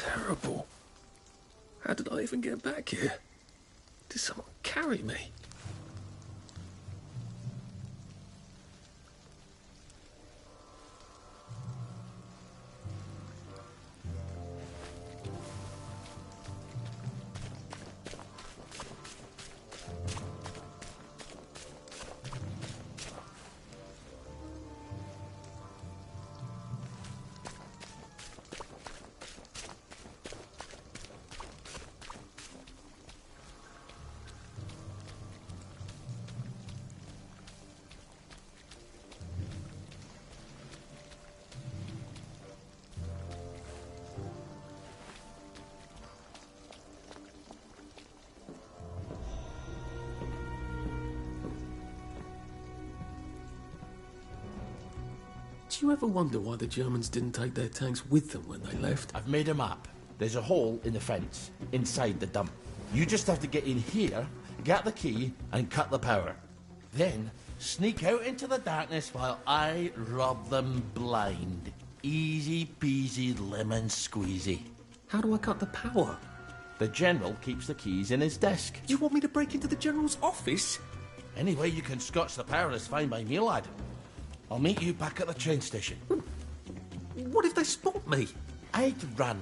terrible. How did I even get back here? Did someone carry me? Do you ever wonder why the Germans didn't take their tanks with them when they left? I've made a map. There's a hole in the fence, inside the dump. You just have to get in here, get the key, and cut the power. Then, sneak out into the darkness while I rob them blind. Easy peasy lemon squeezy. How do I cut the power? The General keeps the keys in his desk. You want me to break into the General's office? Any way you can scotch the power is fine by me, lad. I'll meet you back at the train station. What if they spot me? I'd run.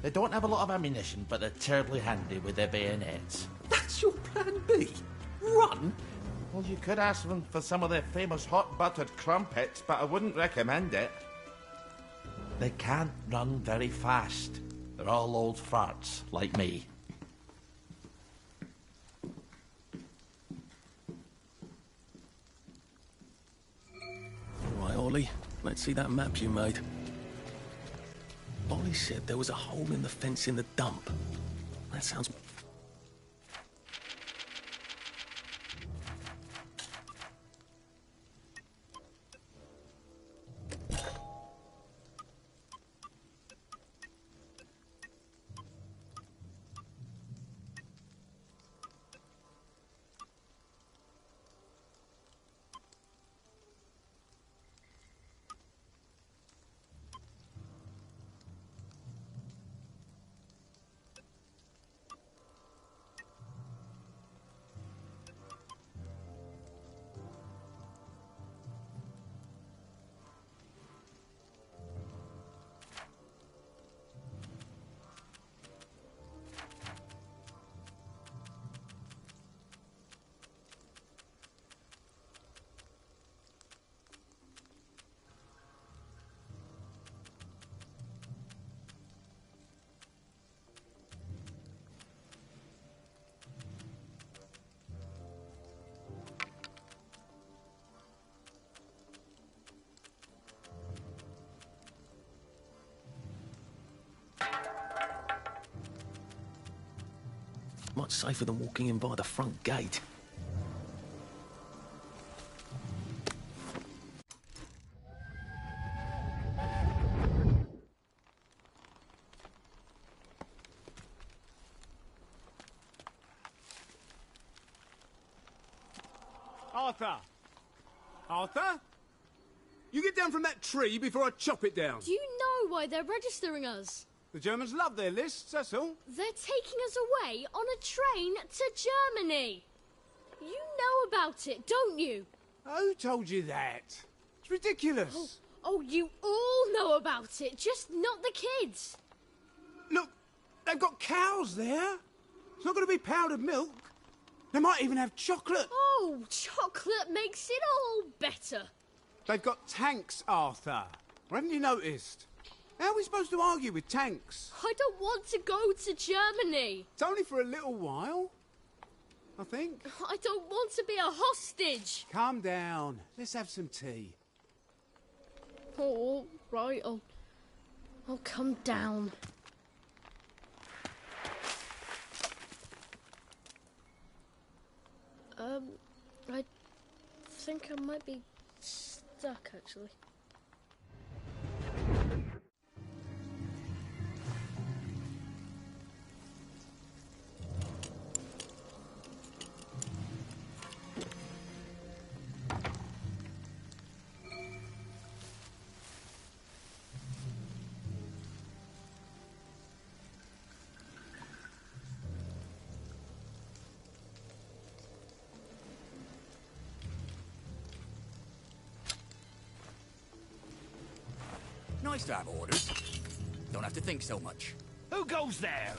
They don't have a lot of ammunition, but they're terribly handy with their bayonets. That's your plan B? Run? Well, you could ask them for some of their famous hot buttered crumpets, but I wouldn't recommend it. They can't run very fast. They're all old farts, like me. Right, Ollie, let's see that map you made. Ollie said there was a hole in the fence in the dump. That sounds... much safer than walking in by the front gate. Arthur! Arthur? You get down from that tree before I chop it down. Do you know why they're registering us? The Germans love their lists, that's all. They're taking us away on a train to Germany. You know about it, don't you? Who told you that? It's ridiculous. Oh, you all know about it, just not the kids. Look, they've got cows there. It's not going to be powdered milk. They might even have chocolate. Oh, chocolate makes it all better. They've got tanks, Arthur. Haven't you noticed? How are we supposed to argue with tanks? I don't want to go to Germany. It's only for a little while, I think. I don't want to be a hostage. Calm down. Let's have some tea. Oh, right, I'll come down. I think I might be stuck, actually. nice to have orders. Don't have to think so much. Who goes there?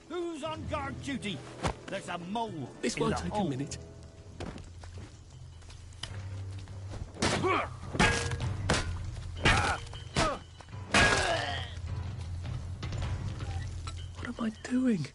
Who's on guard duty? There's a mole. This in won't the take hole. a minute. What am I doing?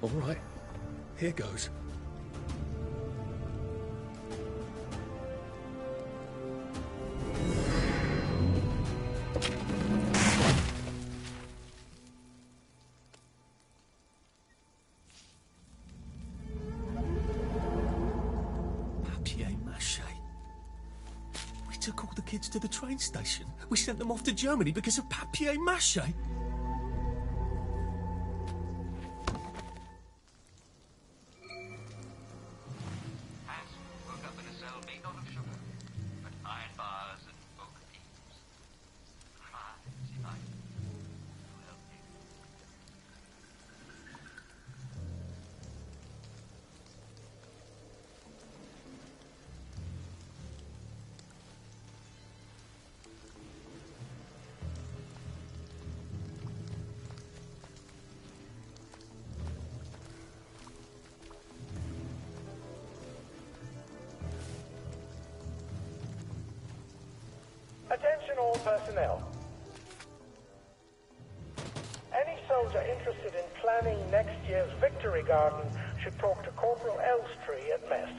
All right, here goes. Papier-mâché. We took all the kids to the train station. We sent them off to Germany because of papier-mâché. Attention all personnel. Any soldier interested in planning next year's Victory Garden should talk to Corporal Elstree at mess.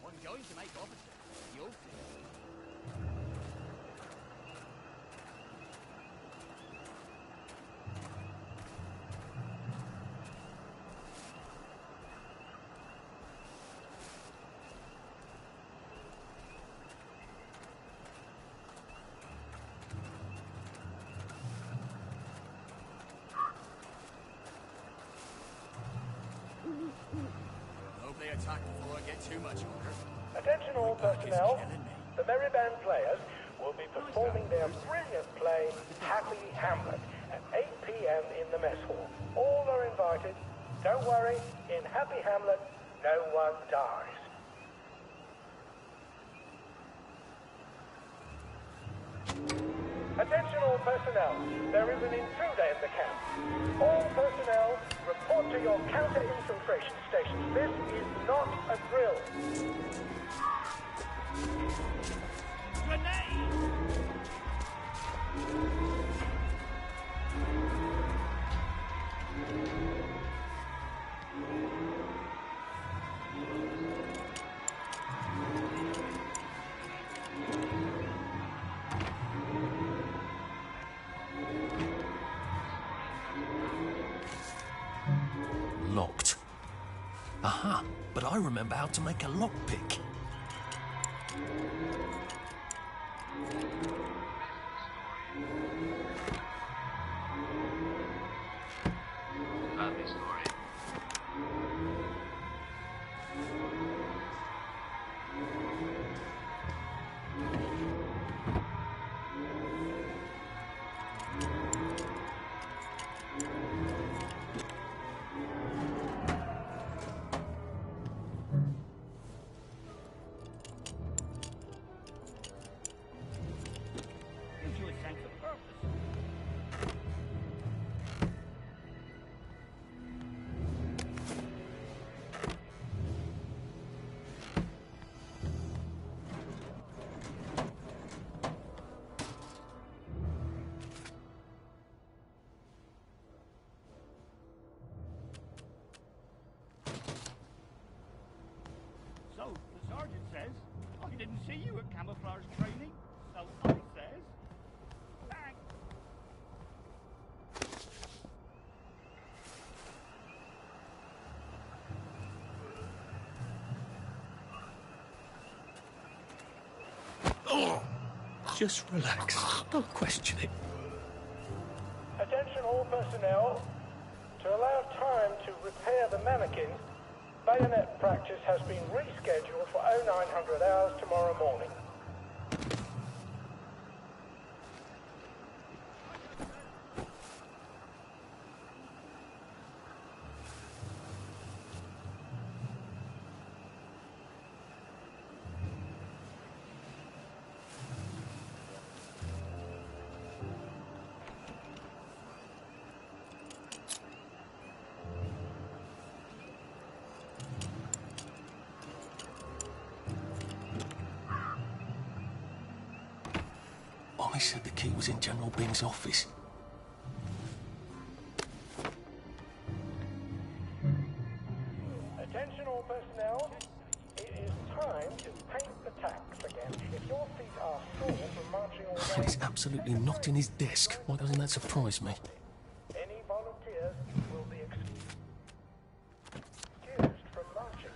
I'm going to make officer. You'll see. Hope they attack before I get too much hunger. Attention all personnel. The Merry Band players will be performing their brilliant play, Happy Hamlet, at 8 p.m. in the mess hall. All are invited. Don't worry, in Happy Hamlet, no one dies. Attention all personnel. There is an intruder in the camp. All personnel, report to your counter-infiltration stations. This is not a drill. Locked. Aha, but I remember how to make a lockpick. Lovely story. see you at camouflage training. So I says, thanks. Just relax. Don't question it. Attention all personnel. To allow time to repair the mannequin, bayonet practice has been rescheduled for 0900 hours tomorrow morning. I said the key was in General Bing's office. Attention all personnel. It is time to paint the tacks again. If your feet are sore from marching all Well, day... he's absolutely not in his desk. Why doesn't that surprise me? Any volunteers will be excused from marching.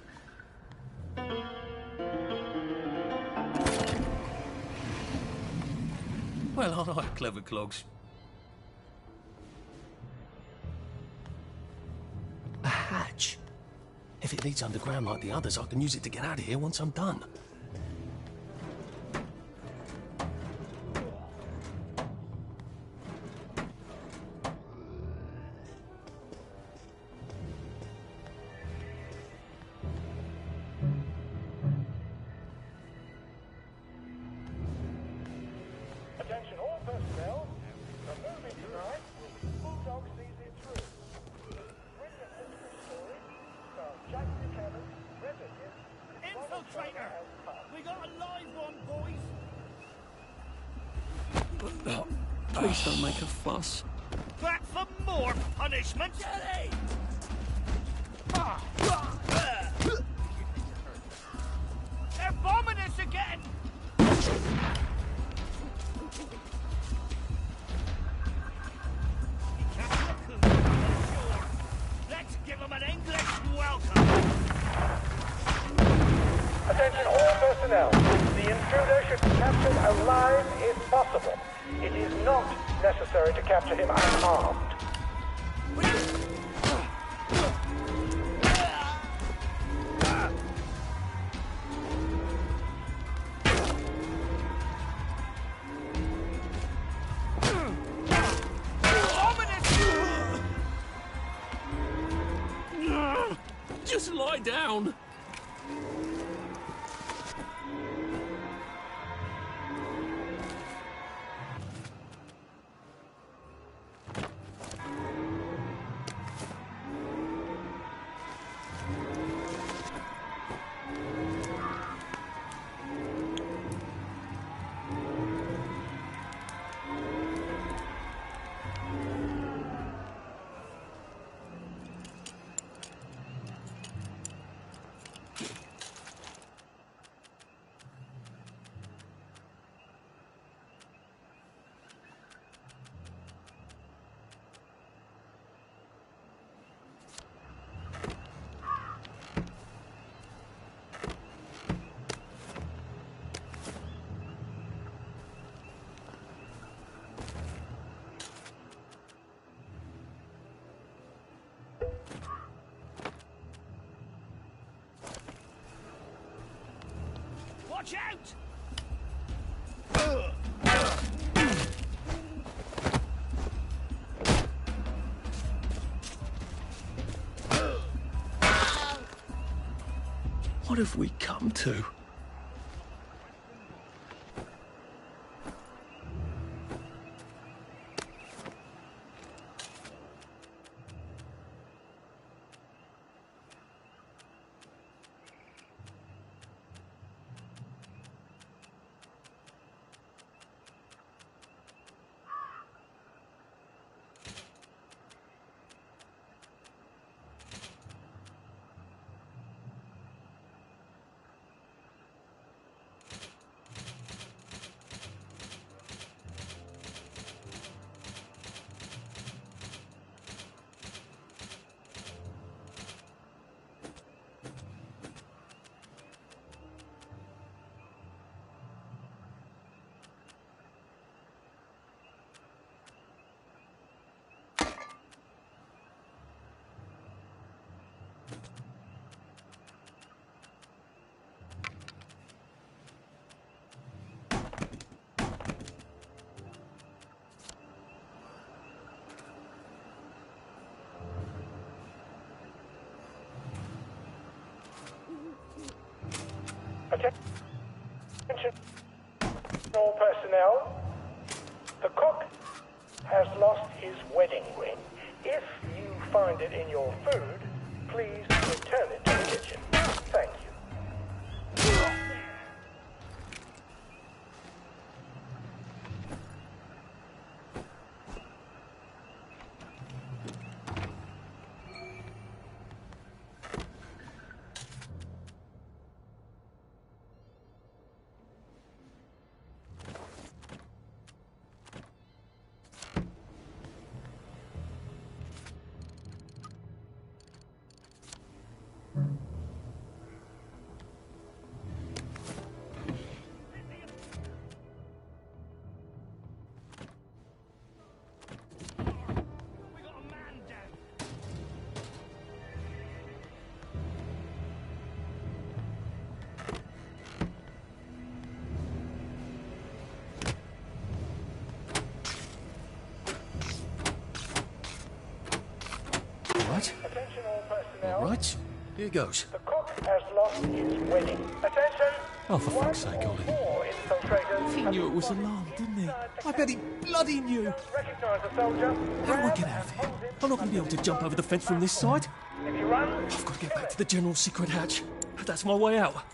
Well, all right, clever clogs. A hatch. If it leads underground like the others, I can use it to get out of here once I'm done. Attention all personnel. The movie tonight will be Bulldog Sees It Through. Brilliant mystery story. Stars Jack Buchanan, Greta Gibbs, Infiltrator! We got a live one, boys. Please don't make a fuss. Back for more punishment! Jelly! They're bombing us again! Let's give them an English welcome! Attention all personnel. The intruder should be captured alive if possible. It is not necessary to capture him unarmed. Just lie down. Watch out! What have we come to? Attention all personnel. The cook has lost his wedding ring. If you find it in your food, please return it to the kitchen. Thank you. Attention all personnel. All right, here goes. The cook has lost his wedding. Attention! Oh, for fuck's sake, Ollie. Four infiltrators. He knew it was alarmed, didn't he? I bet he bloody knew. Recognize the soldier. How do I get out of here? I'm not going to be able to jump over the fence from this side. If you run, I've got to get back to the general secret hatch. That's my way out.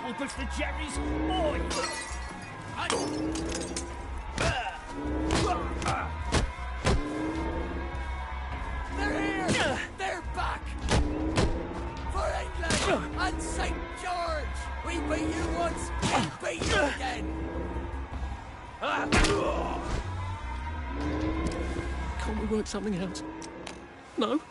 We'll push the cherries. Boy. They're here! They're back! For England and St. George! We beat you once, we beat you again! Can't we work something out? No?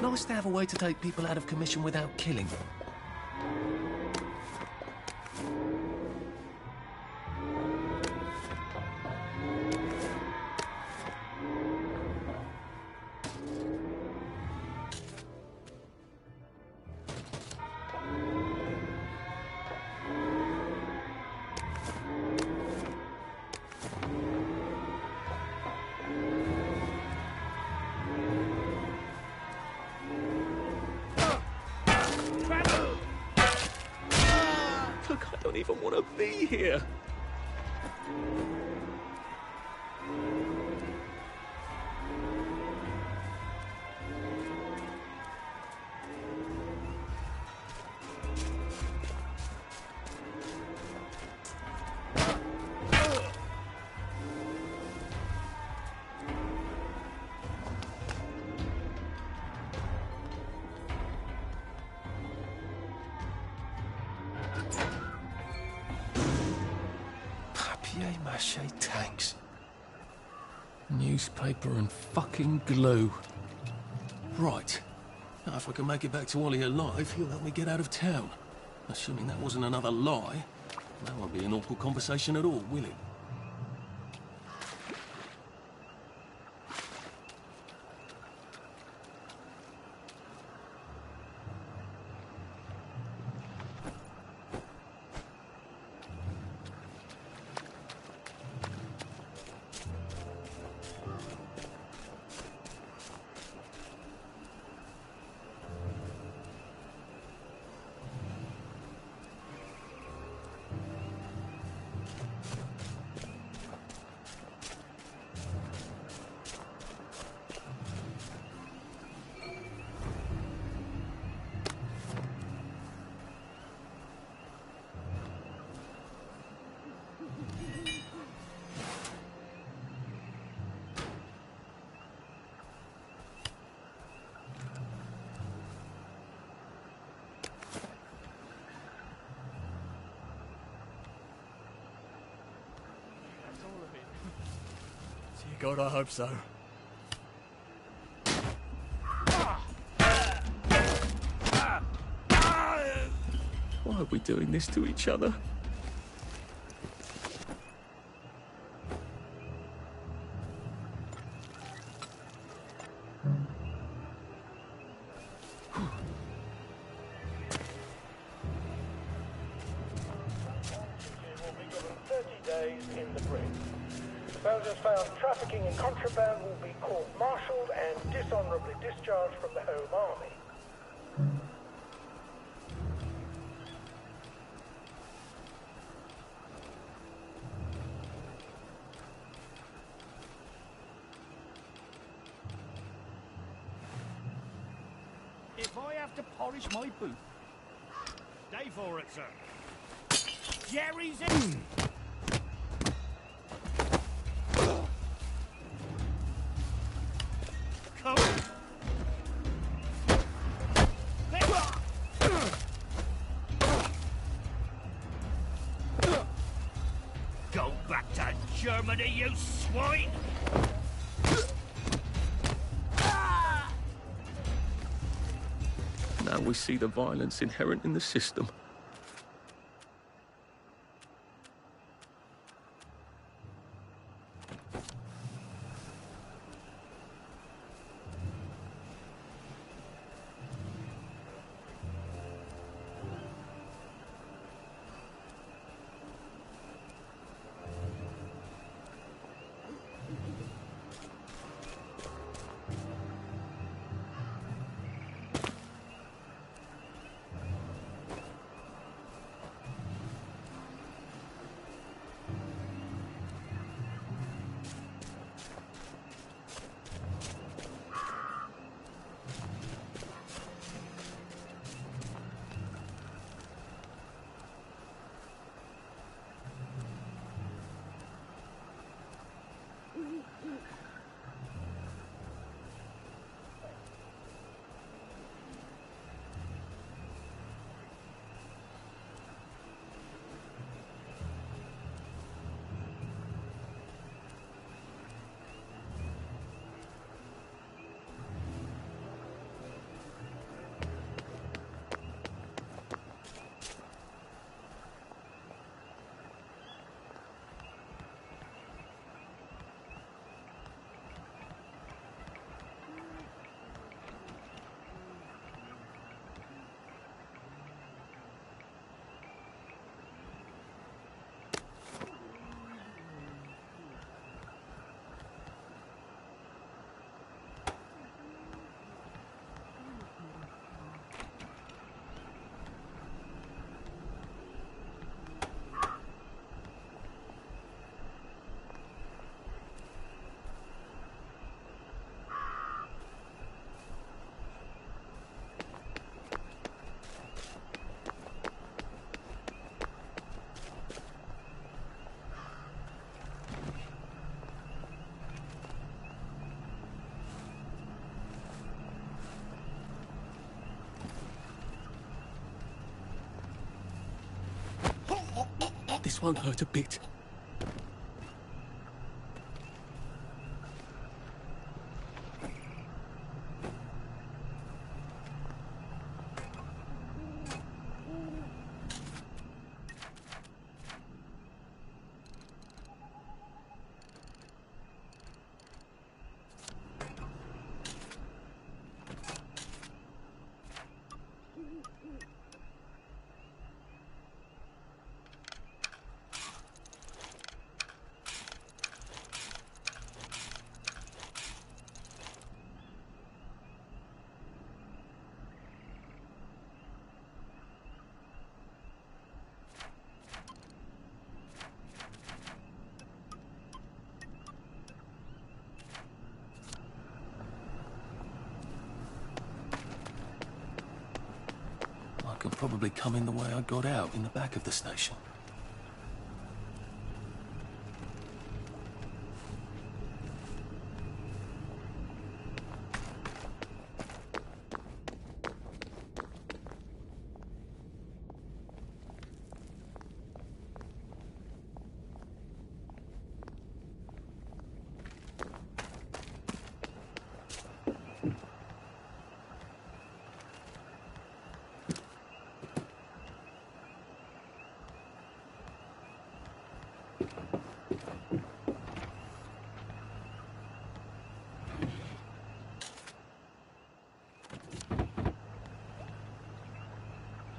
Nice to have a way to take people out of commission without killing them. Look, I don't even want to be here. Papier-mâché tanks. Newspaper and fucking glue. Right. Now, if I can make it back to Ollie alive, he'll help me get out of town. Assuming that wasn't another lie, that won't be an awkward conversation at all, will it? God, I hope so. Why are we doing this to each other? Will be given 30 days in the brig. Soldiers found trafficking in contraband will be court-martialed and dishonorably discharged from the Home Army. If I have to polish my boot, stay for it, sir. Jerry's in. Come. Go back to Germany, you swine! Now we see the violence inherent in the system. This won't hurt a bit. I could probably come in the way I got out, in the back of the station.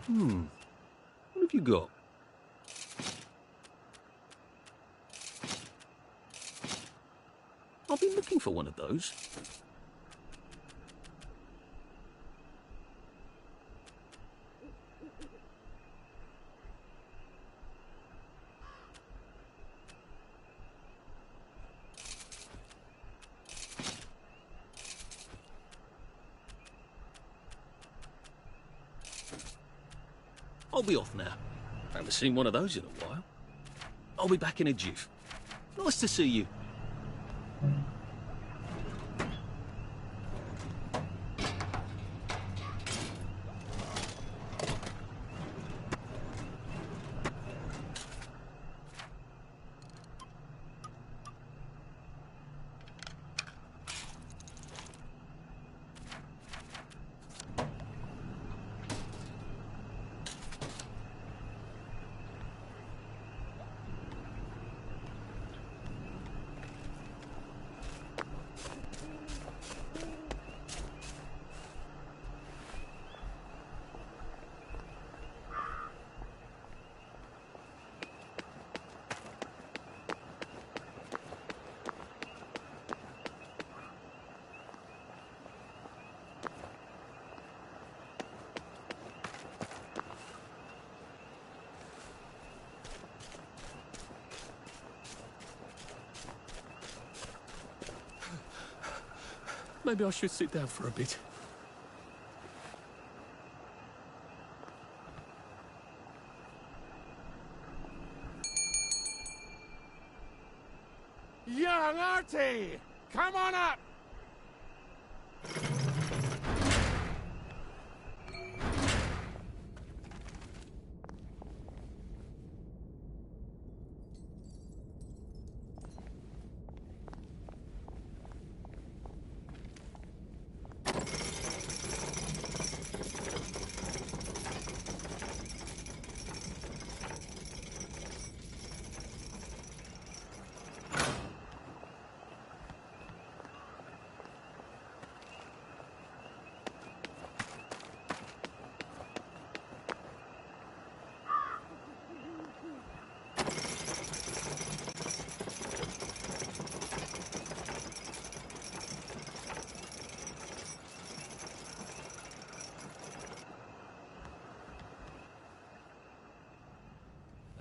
What have you got? I've been looking for one of those. I'll be off now. Haven't seen one of those in a while. I'll be back in a jiff. Nice to see you. Maybe I should sit down for a bit. Young Artie! Come on up!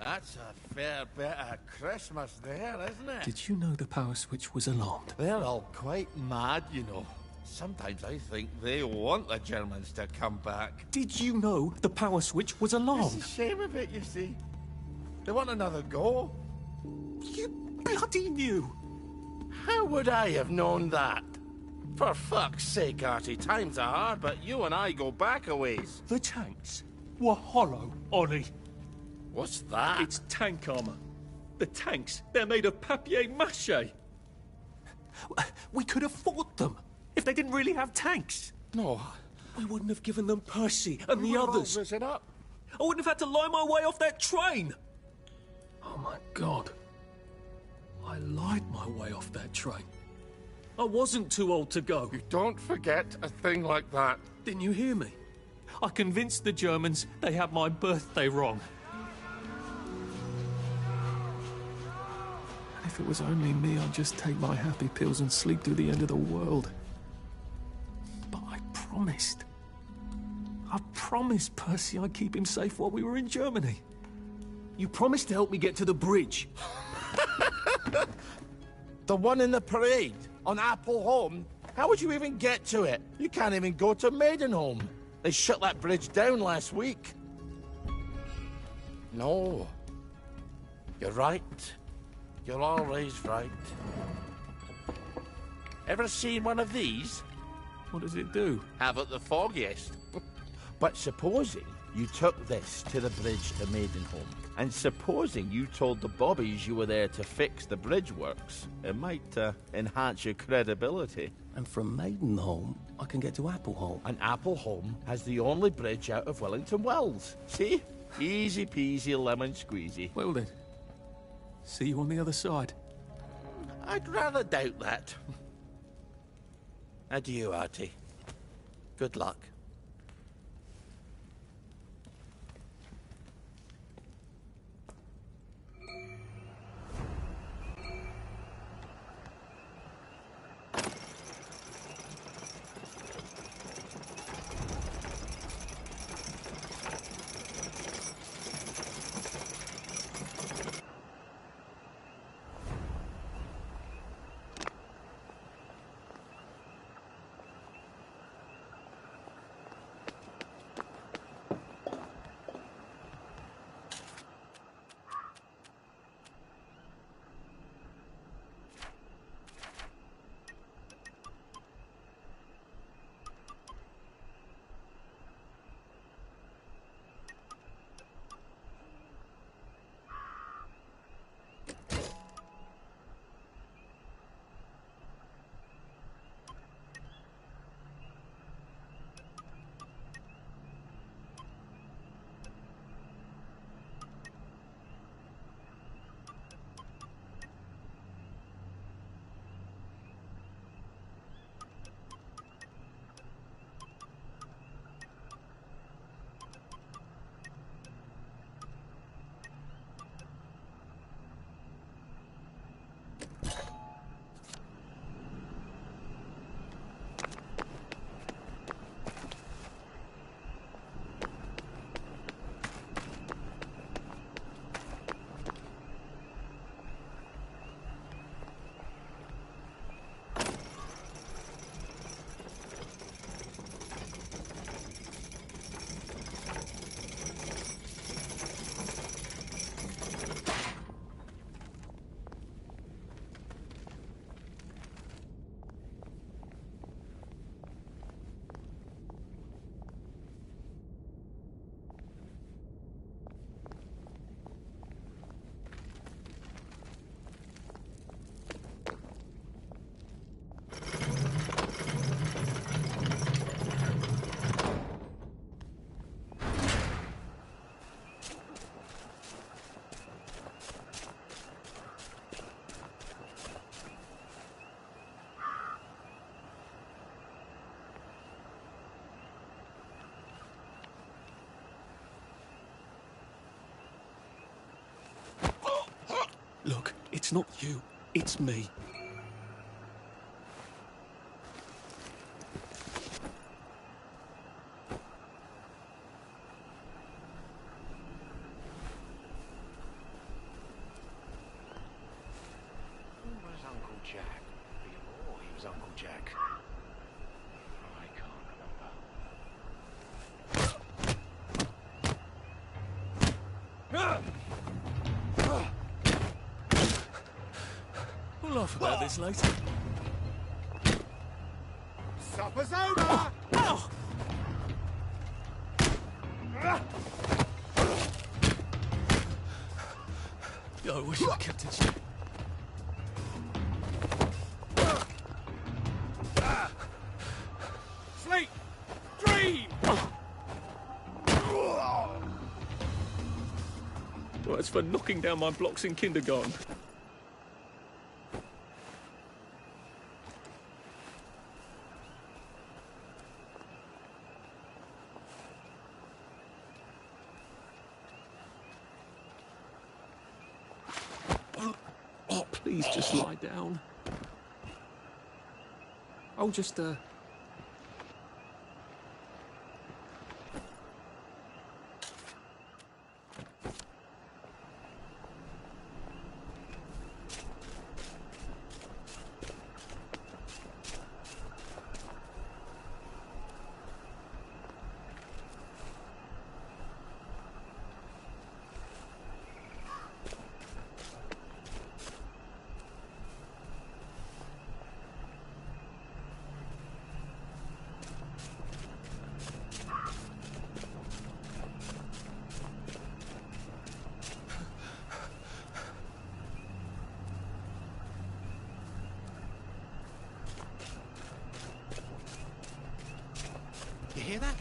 That's a fair bit of Christmas there, isn't it? Did you know the power switch was alarmed? They're all quite mad, you know. Sometimes I think they want the Germans to come back. Did you know the power switch was alarmed? It's a shame of it, you see. They want another go. You bloody knew! How would I have known that? For fuck's sake, Artie, times are hard, but you and I go back a ways. The tanks were hollow, Ollie. What's that? It's tank armor. The tanks, they're made of papier-mâché. We could have fought them if they didn't really have tanks. No. We wouldn't have given them Percy and the others. It up. I wouldn't have had to lie my way off that train. Oh my God. I lied my way off that train. I wasn't too old to go. You don't forget a thing like that. Didn't you hear me? I convinced the Germans they had my birthday wrong. If it was only me, I'd just take my happy pills and sleep through the end of the world. But I promised. I promised Percy I'd keep him safe while we were in Germany. You promised to help me get to the bridge. The one in the parade on Apple Home? How would you even get to it? You can't even go to Maidenholm. They shut that bridge down last week. No. You're right. You're always right. Ever seen one of these? What does it do? Haven't the foggiest. But supposing you took this to the bridge to Maidenholm, and supposing you told the bobbies you were there to fix the bridge works, it might enhance your credibility. And from Maidenholm, I can get to Appleholm. And Appleholm has the only bridge out of Wellington Wells. See? Easy peasy lemon squeezy. Well then, see you on the other side. I'd rather doubt that. Adieu, Artie. Good luck. Look, it's not you. It's me. Who was Uncle Jack? Before he was Uncle Jack. I can't remember. We'll laugh about this later. Supper's over! Ow! I wish I kept it shut. Sleep! Dream! Well, it's for knocking down my blocks in kindergarten. Oh, please just lie down. I'll just, You hear that?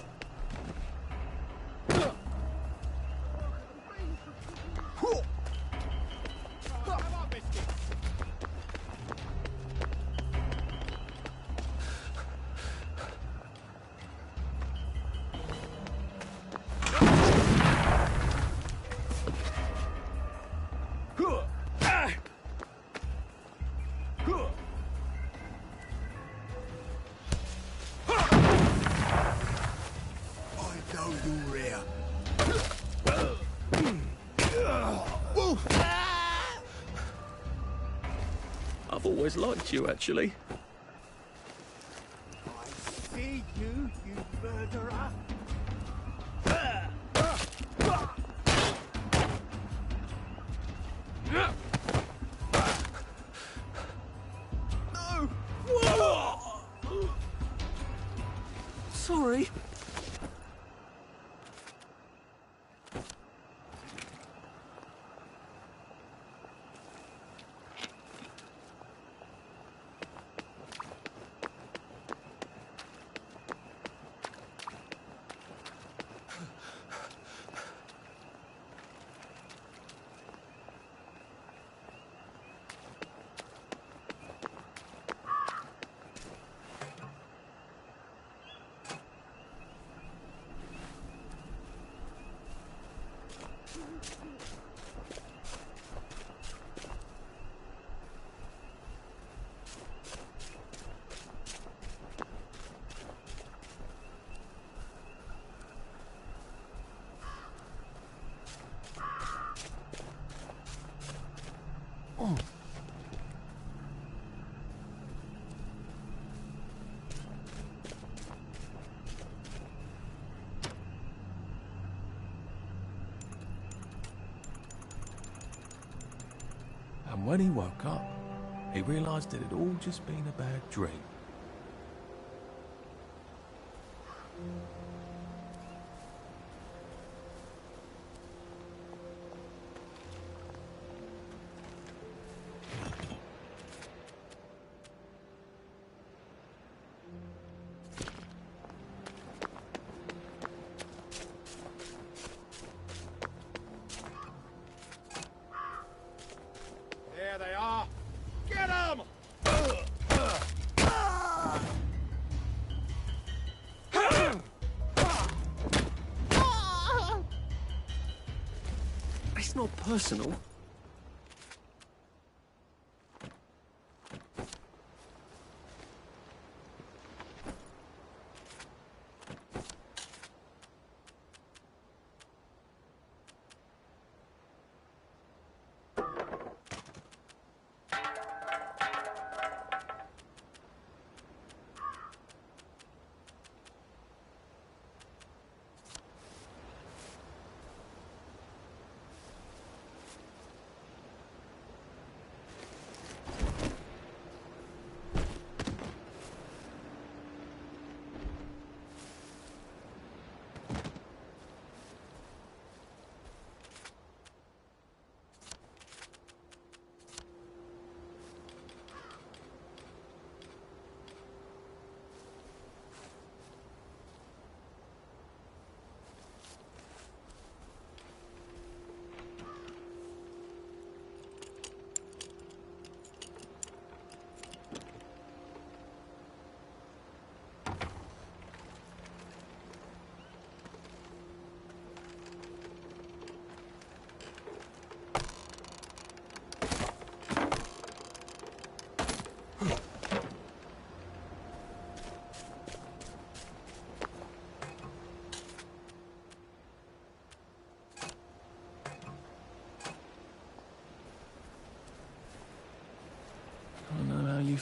I've always liked you, actually. I see you, you murderer! No! Sorry. And when he woke up, he realised it had all just been a bad dream. There they are! Get 'em! It's not personal.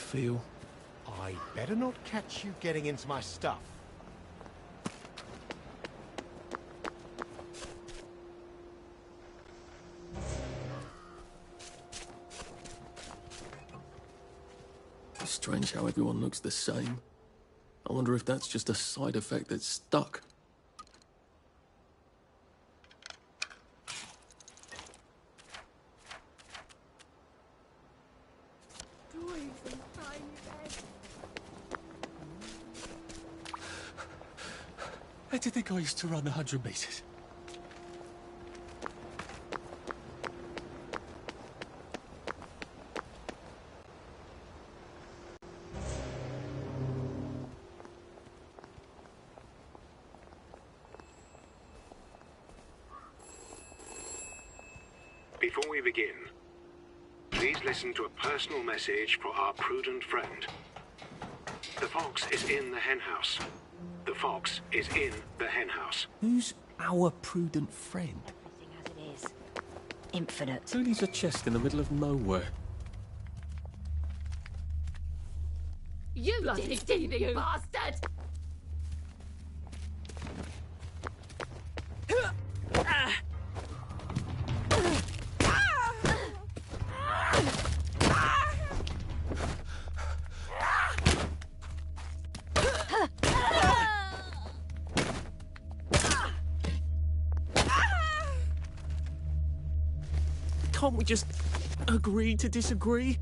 feel. I better not catch you getting into my stuff. It's strange how everyone looks the same. I wonder if that's just a side effect that's stuck. How do you think I used to run the 100 meters? Before we begin, please listen to a personal message for our prudent friend. The fox is in the henhouse. The fox is in the henhouse. Who's our prudent friend? Everything as it is. Infinite. Who needs a chest in the middle of nowhere? You bloody thieving bastard! Can't we just agree to disagree?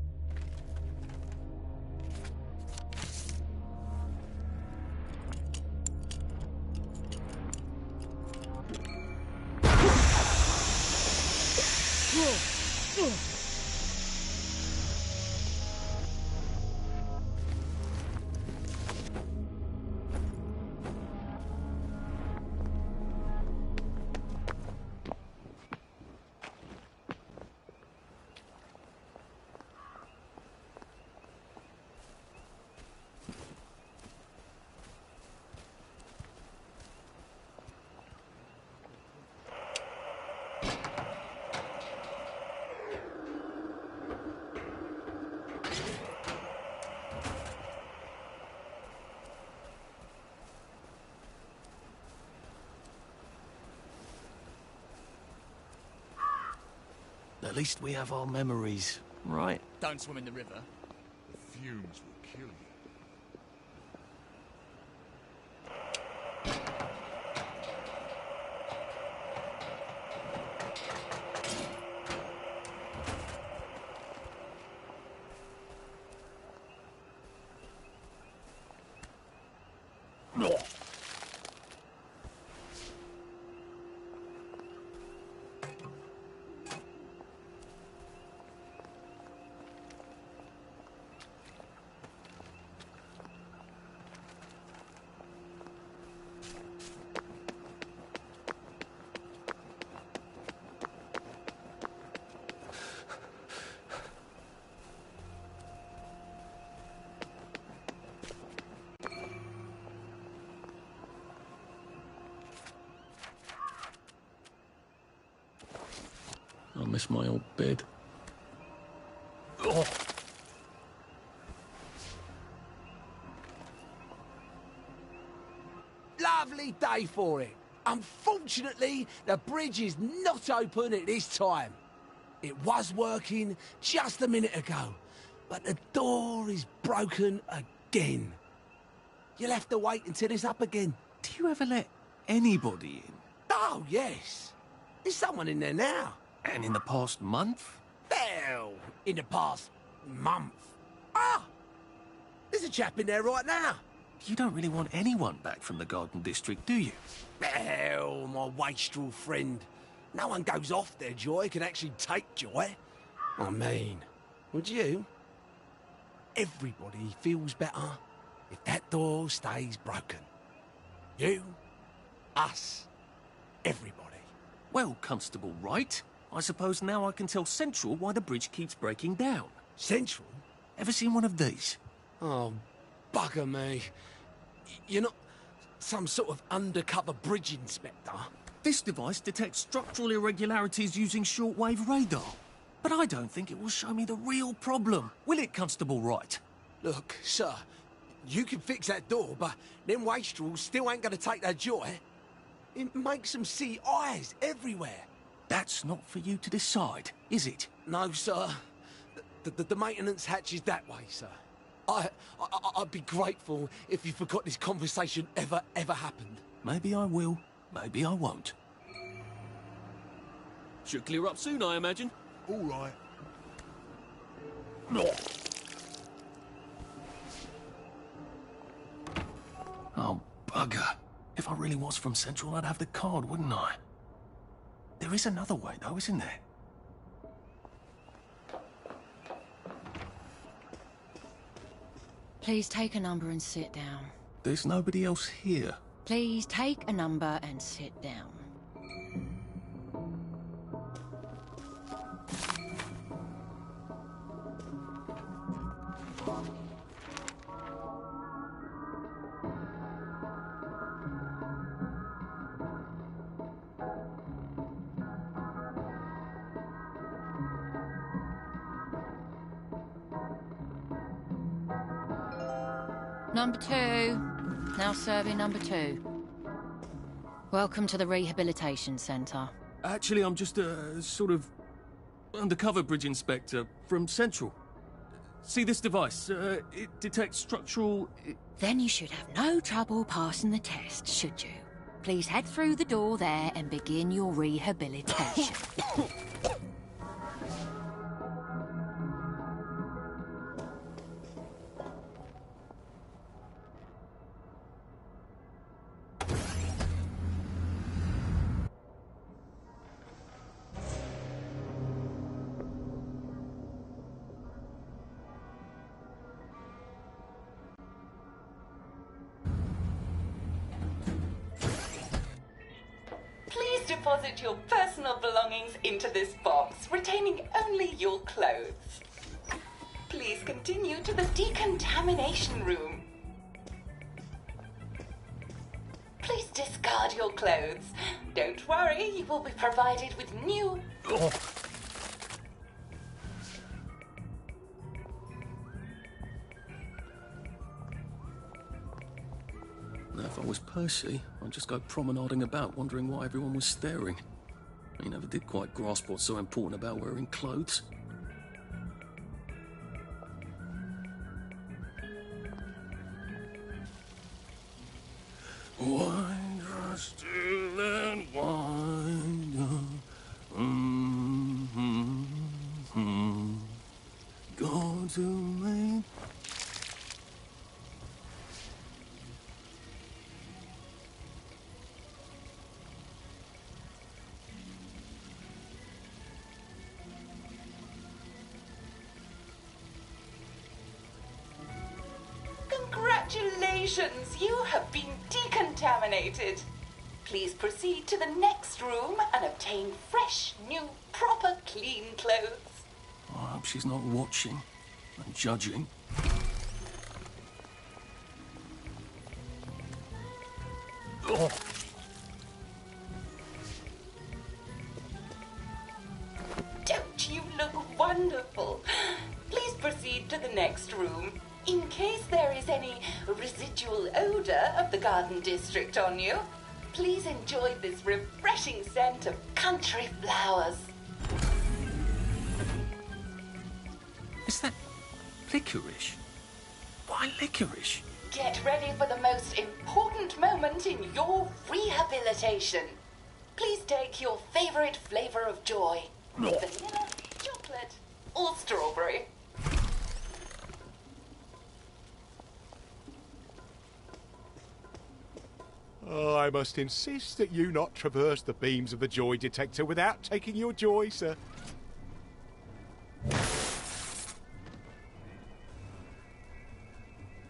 At least we have our memories, right? Don't swim in the river. The fumes will kill you. I miss my old bed. Oh. Lovely day for it. Unfortunately, the bridge is not open at this time. It was working just a minute ago, but the door is broken again. You'll have to wait until it's up again. Do you ever let anybody in? Oh, yes. There's someone in there now. And in the past month? Well, in the past month. Ah! There's a chap in there right now. You don't really want anyone back from the Garden District, do you? Well, my wastrel friend. No one goes off their joy can actually take joy. I mean, would you? Everybody feels better if that door stays broken. You, us, everybody. Well, Constable Wright, I suppose now I can tell Central why the bridge keeps breaking down. Central? Ever seen one of these? Oh, bugger me. You're not some sort of undercover bridge inspector? This device detects structural irregularities using shortwave radar. But I don't think it will show me the real problem. Will it, Constable Wright? Look, sir, you can fix that door, but them wastrels still ain't gonna take their joy. It makes them see eyes everywhere. That's not for you to decide, is it? No, sir. The maintenance hatch is that way, sir. I'd be grateful if you forgot this conversation ever happened. Maybe I will, maybe I won't. Should clear up soon, I imagine. All right. Oh, bugger. If I really was from Central, I'd have the card, wouldn't I? There is another way, though, isn't there? Please take a number and sit down. There's nobody else here. Please take a number and sit down. Number 2. Now serving number 2. Welcome to the Rehabilitation Centre. Actually, I'm just a sort of undercover bridge inspector from Central. See this device? It detects structural... Then you should have no trouble passing the test, should you? Please head through the door there and begin your rehabilitation. Please deposit your personal belongings into this box, retaining only your clothes. Please continue to the decontamination room. Please discard your clothes. Don't worry, you will be provided with new... Oh. Now, if I was Percy, I'd just go promenading about, wondering why everyone was staring. He never did quite grasp what's so important about wearing clothes. Wind rush still and wind up. Go to me. Congratulations, you have been decontaminated. Please proceed to the next room and obtain fresh, new, proper, clean clothes. I hope she's not watching and judging. Oh. Don't you look wonderful? Please proceed to the next room. In case there is any residual odor of the garden district on you, please enjoy this refreshing scent of country flowers. Is that licorice? Why licorice? Get ready for the most important moment in your rehabilitation. Please take your favorite flavor of joy. Vanilla, chocolate, or strawberry. I must insist that you not traverse the beams of the joy detector without taking your joy, sir.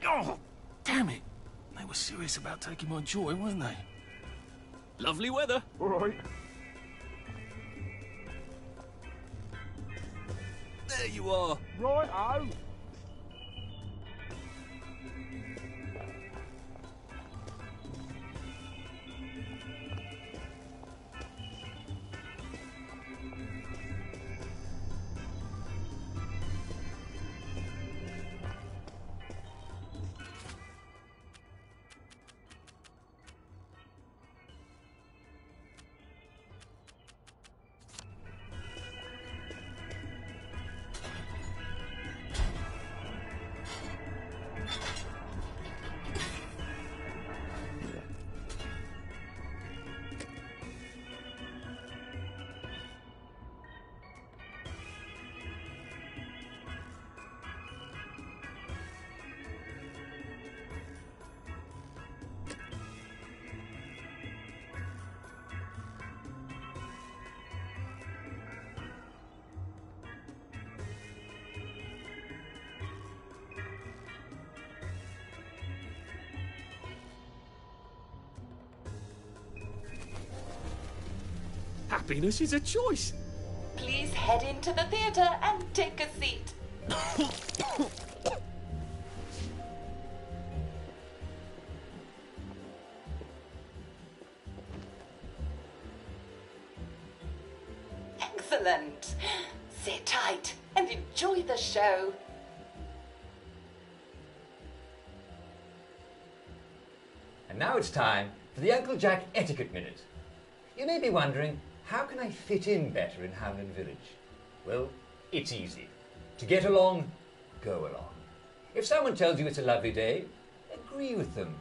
Oh, damn it. They were serious about taking my joy, weren't they? Lovely weather. All right. There you are. Right-o. Happiness is a choice. Please head into the theatre and take a seat. Excellent. Sit tight and enjoy the show. And now it's time for the Uncle Jack Etiquette Minute. You may be wondering, how can I fit in better in Hamlin Village? Well, it's easy. To get along, go along. If someone tells you it's a lovely day, agree with them.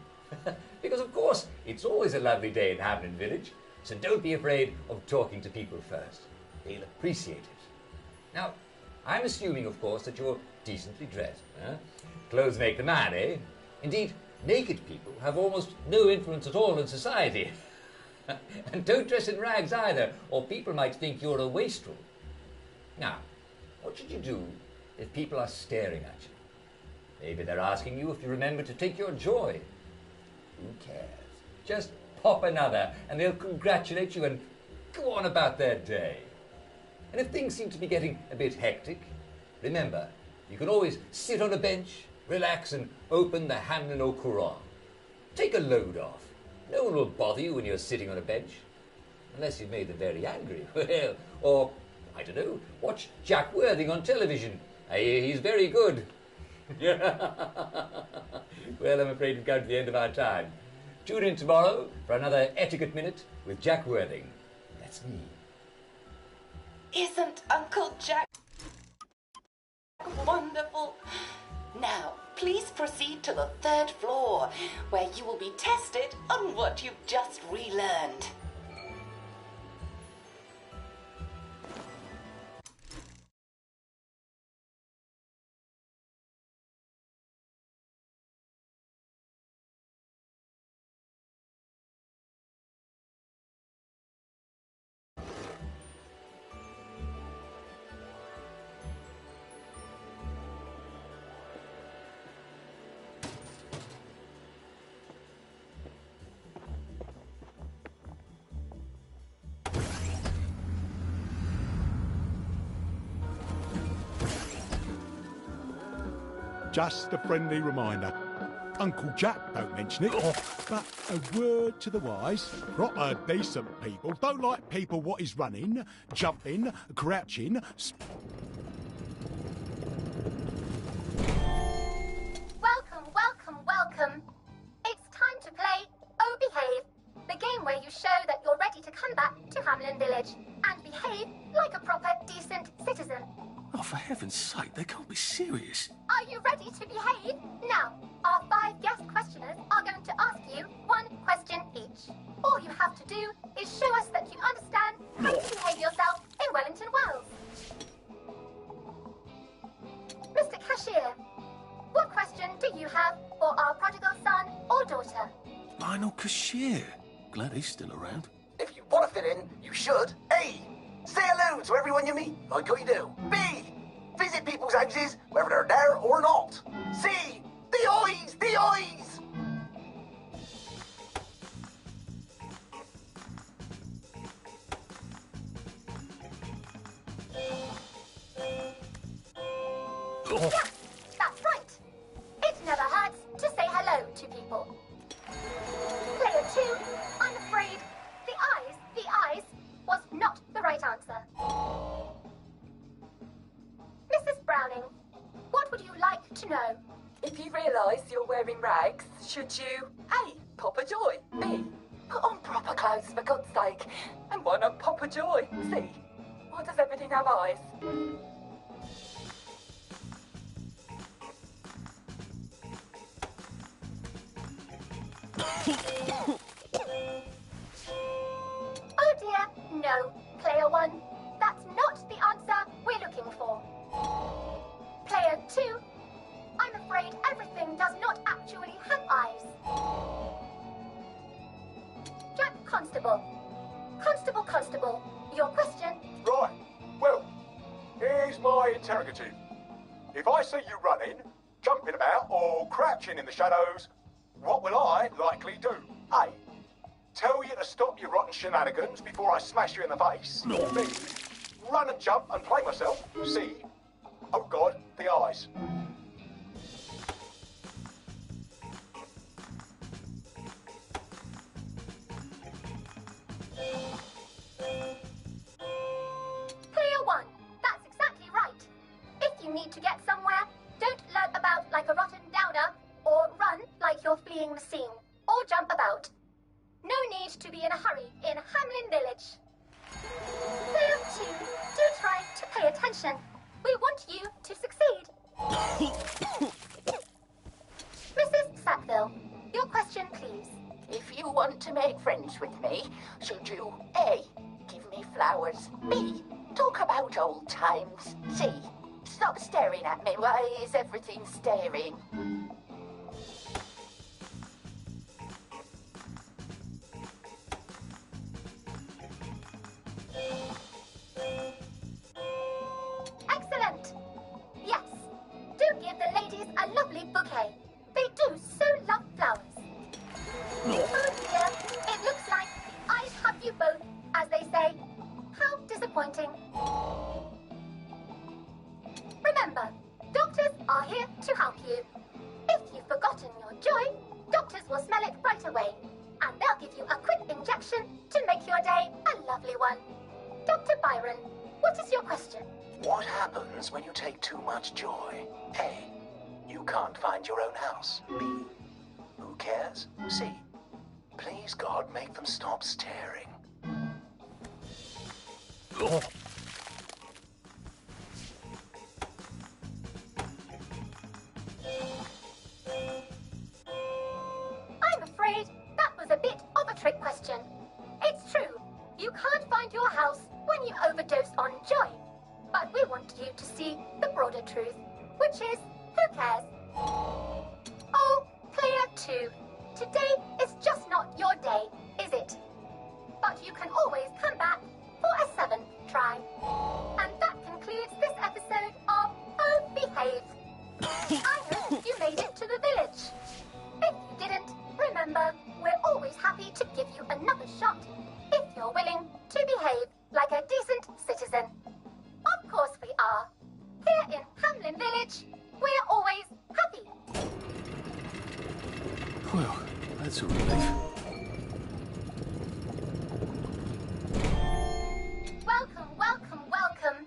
Because of course, it's always a lovely day in Hamlin Village, so don't be afraid of talking to people first. They'll appreciate it. Now, I'm assuming, of course, that you're decently dressed. Clothes make the man, eh? Indeed, naked people have almost no influence at all in society. And don't dress in rags either, or people might think you're a wastrel. Now, what should you do if people are staring at you? Maybe they're asking you if you remember to take your joy. Who cares? Just pop another, and they'll congratulate you and go on about their day. And if things seem to be getting a bit hectic, remember, you can always sit on a bench, relax, and open the Hamlin au Courant. Take a load off. No one will bother you when you're sitting on a bench. Unless you've made them very angry. Well, or, I don't know, watch Jack Worthing on television. I hear he's very good. Well, I'm afraid we've come to the end of our time. Tune in tomorrow for another Etiquette Minute with Jack Worthing. That's me. Isn't Uncle Jack wonderful? Now, please proceed to the 3rd floor, where you will be tested on what you've just relearned. Just a friendly reminder. Uncle Jack don't mention it, but a word to the wise. Proper decent people don't like people what is running, jumping, crouching. Welcome, welcome, welcome. It's time to play Oh Behave, the game where you show that you're ready to come back to Hamlin Village and behave like a proper, decent citizen. Oh, for heaven's sake, they can't be serious. Are you ready to behave? Now, our 5 guest questioners are going to ask you 1 question each. All you have to do is show us that you understand how to behave yourself in Wellington, Wales. Mr. Cashier, what question do you have for our prodigal son or daughter? Lionel Cashier. Glad he's still around. If you want to fit in, you should. A. Say hello to everyone you meet, like how you do. B. Visit people's houses, whether they're there or not. C. The eyes! The eyes! Yes, that's right. It never hurts to say hello to people. Player 2, I'm afraid the eyes was not the right answer. Mrs. Browning, what would you like to know? If you realise you're wearing rags, should you A. Pop a joy, B. Put on proper clothes for God's sake, and why not pop a joy, C. Why does everything have eyes? Oh dear, no. Player 1, that's not the answer we're looking for. Player 2, I'm afraid everything does not actually have eyes. Jack Constable. Constable, your question? Right. Well, here's my interrogative. If I see you running, jumping about, or crouching in the shadows, what will I likely do? A. Tell you to stop your rotten shenanigans before I smash you in the face. B. Run and jump and play myself. C. Oh God, the eyes. Clear one. That's exactly right. If you need to get somewhere, don't lurk about like a rotten downer, or run like you're fleeing the scene, or jump about. No need to be in a hurry in Hamlin Village. Clear two. Do try to pay attention. We want you to succeed. Mrs. Sackville, your question, please. If you want to make friends with me, should you A. give me flowers, B. talk about old times, C. stop staring at me, why is everything staring? Excellent. Yes. Do give the ladies a lovely bouquet. They do so love flowers. Oh dear, it looks like the eyes have you both, as they say. How disappointing. Remember, doctors are here to help you. If you've forgotten your joy, doctors will smell it right away, and they'll give you a quick injection to make your day a lovely one. Dr. Byron, what is your question? What happens when you take too much joy? A. You can't find your own house. B. Who cares? C. Please, God, make them stop staring. Oh. I'm afraid that was a bit of a trick question. It's true, you can't find your house when you overdose on joy. But we want you to see the broader truth, which is, who cares? Oh, clear two. Today is just not your day, is it? But you can always come back for a seventh try. And that concludes this episode of Oh Behave. I hope you made it to the village. If you didn't, remember, we're always happy to give you another shot if you're willing to behave like a decent citizen. Of course we are. Here in Hamlin Village, we're always happy. Well, that's a relief. Welcome, welcome, welcome.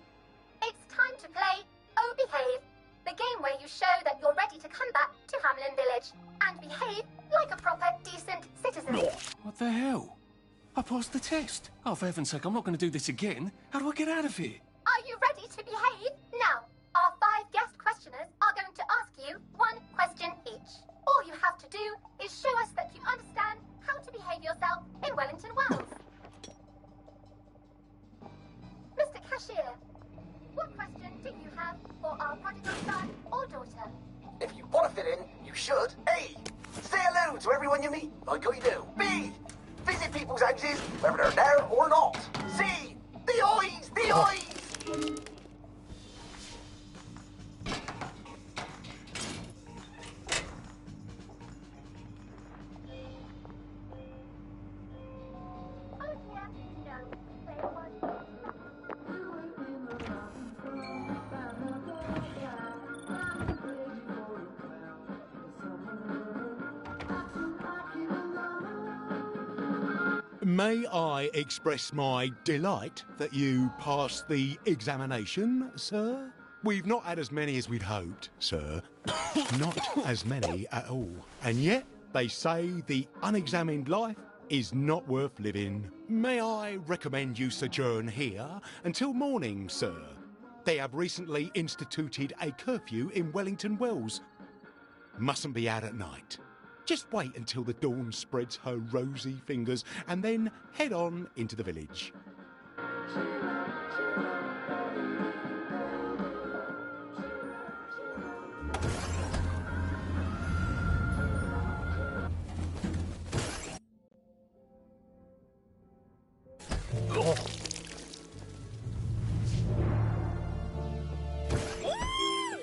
It's time to play Oh Behave, the game where you show that you're ready to come back to Hamlin Village and behave like a proper, decent citizen. What the hell? I passed the test. Oh, for heaven's sake, I'm not going to do this again. How do I get out of here? Are you ready to behave? Now, our 5 guest questioners are going to ask you 1 question each. All you have to do is show us that you understand how to behave yourself in Wellington, Wales. Mr. Cashier, what question do you have for our prodigal son or daughter? If you want to fit in, you should. A. Say hello to everyone you meet, like how you do. B. Visit people's houses, whether they're there or not. C. The eyes! The eyes! May I express my delight that you passed the examination, sir? We've not had as many as we'd hoped, sir. Not as many at all. And yet, they say the unexamined life is not worth living. May I recommend you sojourn here until morning, sir? They have recently instituted a curfew in Wellington Wells. Mustn't be out at night. Just wait until the dawn spreads her rosy fingers and then head on into the village.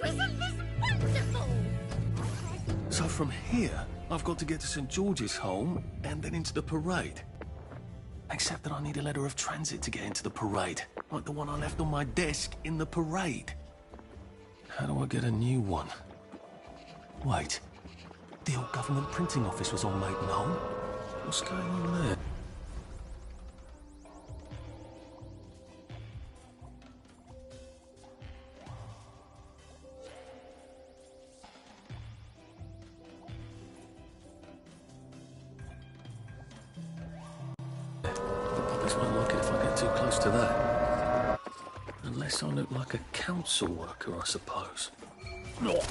Isn't this wonderful? So from here, I've got to get to St. George's Home and then into the parade. Except that I need a letter of transit to get into the parade, like the one I left on my desk in the parade. How do I get a new one? Wait, the old government printing office was on Maidenholm. What's going on there? Won't like it if I get too close to that. Unless I look like a council worker, I suppose. Oh.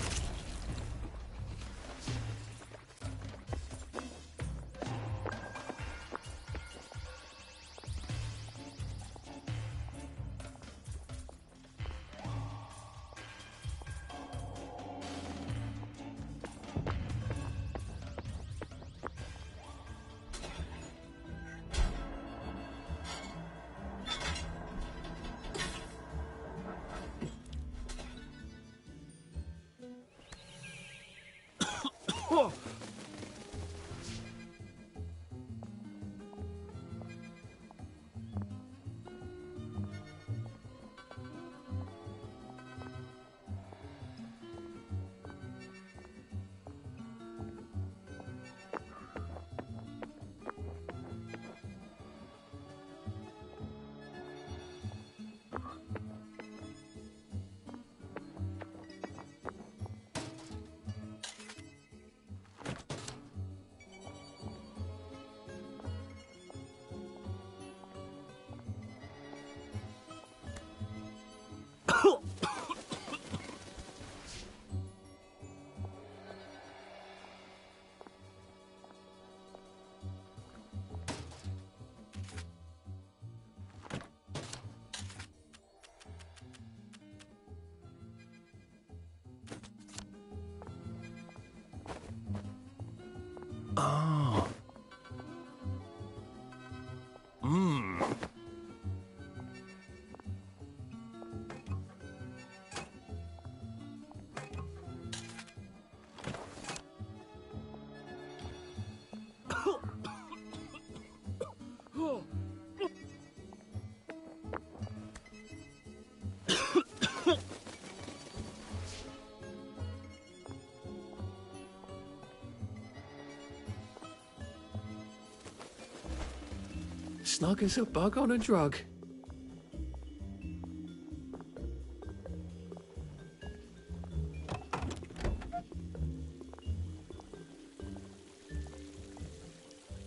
Snug as a bug on a drug.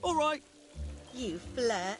All right. You flirt.